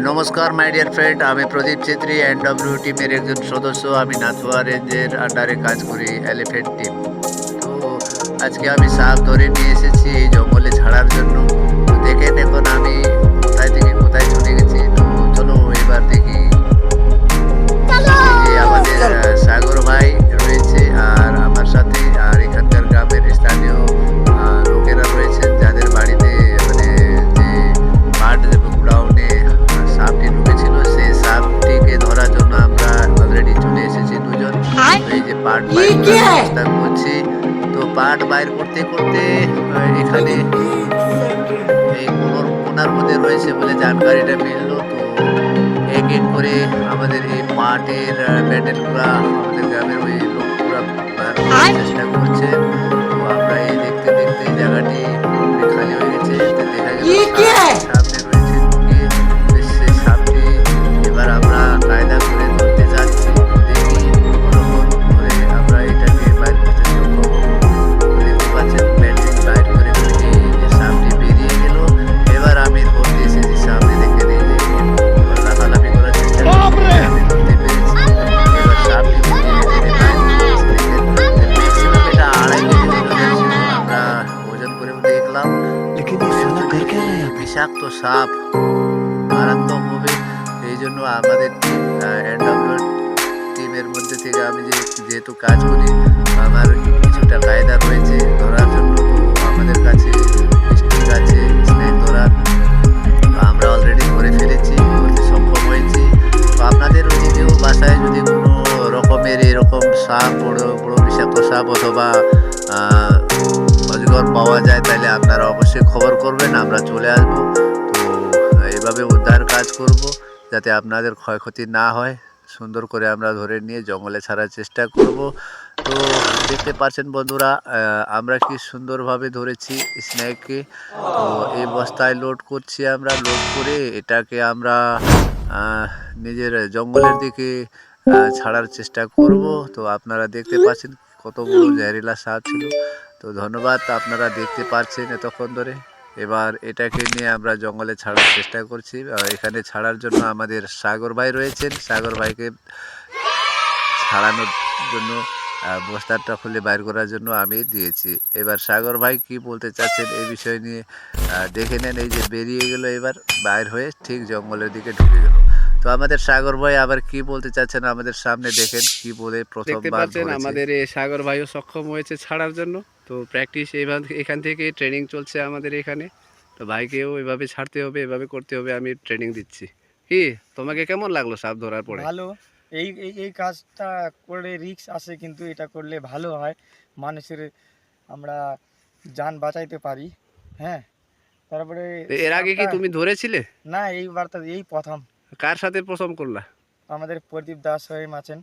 নমস্কার my dear friend, আমি প্রদীপ Chhetri NW টিমের একজন সদস্য। আমি নাথুয়া রেঞ্জের আন্ডারে কাজ করি, এলিফেন্ট টিম। তো আজকে আমি সাপ ধরে নিয়ে এসেছি এই জঙ্গলে ছাড়ার জন্য। তো দেখেন এখন আমি কোথায় থেকে কোথায় চলে গেছি। তো চলো এবার দেখি। এই যে আমাদের সাগর ভাই রয়েছে আর আমার সাথে, আর এখানকার গ্রামের স্থানীয় লোকেরা রয়েছেন যাদের বাড়িতে মানে যে মাঠ গ্রাউন্ডে সাপটি ঢুকেছিল, সেই সাপটিকে ধরার জন্য আমরা অলরেডি চলে এসেছি দুজন। এই যে পাট বাইর করার চেষ্টা করছি। তো পাট বাইর করতে করতে এখানে এই কোনার মধ্যে রয়েছে বলে জানকারিটা মিললো। তো এক এক করে আমাদের এই পাটের ব্যান্ডেলগুলা আমাদের গ্রামের ওই লোকগুলা চেষ্টা করছে। তো আমরা এই দেখতে দেখতে জায়গাটি পুরোপুরি খালি হয়ে গেছে। দেখা গেল সামনে রয়েছে ঢুকে সেই সাপটি এবার আমরা কায়দা করে ধরতে যাচ্ছি। দেখি কতক্ষণ ধরে আমরা এটাকে বাইর করতে সক্ষম হবো। দেখতে পাচ্ছেন ব্যান্ডেল বাইর করে ফেলে সাপটি বেরিয়ে গেল। এবার আমি ধরতে এসেছি, সামনে দেখে নিয়ে লাফালাফি করার চেষ্টা করছি, আমি ধরতে পেরেছি। এবার সাপটি ম্যাক্সিমাম এটা 2.5 কেজি ওজনের ছিল। আমরা ওজন করে দেখলাম বিষাক্ত সাপ, মারাত্মক হবে। এই জন্য আমাদের টিম এনডব্লিউ টিমের মধ্যে থেকে আমি যেহেতু কাজ করি, আমার কিছুটা কায়দা রয়েছে ধরার জন্য। তো আমাদের কাছে স্টিক আছে স্নেক ধরার, আমরা অলরেডি ধরে ফেলেছি, ধরতে সক্ষম হয়েছি। তো আপনাদের ওদিকেও বাসায় যদি কোনো রকমের এরকম সাপ, বড় বড় বিষাক্ত সাপ অথবা অজগর পাওয়া যায়, তাহলে আপনারা অবশ্যই খবর করবেন, আমরা চলে আসবো। তো এইভাবে উদ্ধার কাজ করব যাতে আপনাদের ক্ষয়ক্ষতি না হয়। সুন্দর করে আমরা ধরে নিয়ে জঙ্গলে ছাড়ার চেষ্টা করব। তো দেখতে পাচ্ছেন বন্ধুরা, আমরা কি সুন্দরভাবে ধরেছি স্নেককে। তো এই বস্তায় লোড করছি, আমরা লোড করে এটাকে আমরা নিজের জঙ্গলের দিকে ছাড়ার চেষ্টা করব। তো আপনারা দেখতে পাচ্ছেন কত বড় জহরিলা সাপ ছিল। তো ধন্যবাদ, আপনারা দেখতে পাচ্ছেন এতক্ষণ ধরে। এবার এটাকে নিয়ে আমরা জঙ্গলে ছাড়ার চেষ্টা করছি। এখানে ছাড়ার জন্য আমাদের সাগর ভাই রয়েছেন, সাগর ভাইকে ছাড়ানোর জন্য বস্তাটা খুলে বাইর করার জন্য আমি দিয়েছি। এবার সাগর ভাই কি বলতে চাচ্ছেন এই বিষয় নিয়ে দেখে নেন। এই যে বেরিয়ে গেল, এবার বাইর হয়ে ঠিক জঙ্গলের দিকে ঢুকে গেল। তো আমাদের সাগর ভাই আবার কি বলতে চাচ্ছেন আমাদের সামনে দেখেন কি বলে প্রথমবার ধরেছে। আমাদের এই সাগর ভাইও সক্ষম হয়েছে ছাড়ার জন্য। তো প্র্যাকটিস এখান থেকে ট্রেনিং চলছে আমাদের এখানে। তো ভাইকেও এভাবে ছাড়তে হবে, এভাবে করতে হবে, আমি ট্রেনিং দিচ্ছি। কি তোমাকে কেমন লাগলো সাপ ধরার পরে? ভালো। এই এই এই কাজটা করে রিস্ক আছে, কিন্তু এটা করলে ভালো হয়। মানুষের আমরা যান বাঁচাইতে পারি। হ্যাঁ, তারপরে এর আগে কি তুমি ধরেছিলে? না, এইবার তো এই প্রথম। কার সাথে প্রথম করলা? আমাদের প্রদীপ দাস হয়ে আছেন,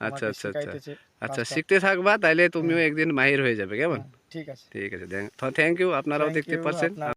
আচ্ছা আমাকে আচ্ছা আচ্ছা শিখাইতেছে আচ্ছা, কাজটা। শিখতে থাকবা, তাইলে তুমিও একদিন মাহির হয়ে যাবে। কেমন? ঠিক আছে। ঠিক আছে, থ্যাংক ইউ। আপনারাও থ্যাংক দেখতে ইউ। পাচ্ছেন। আপনার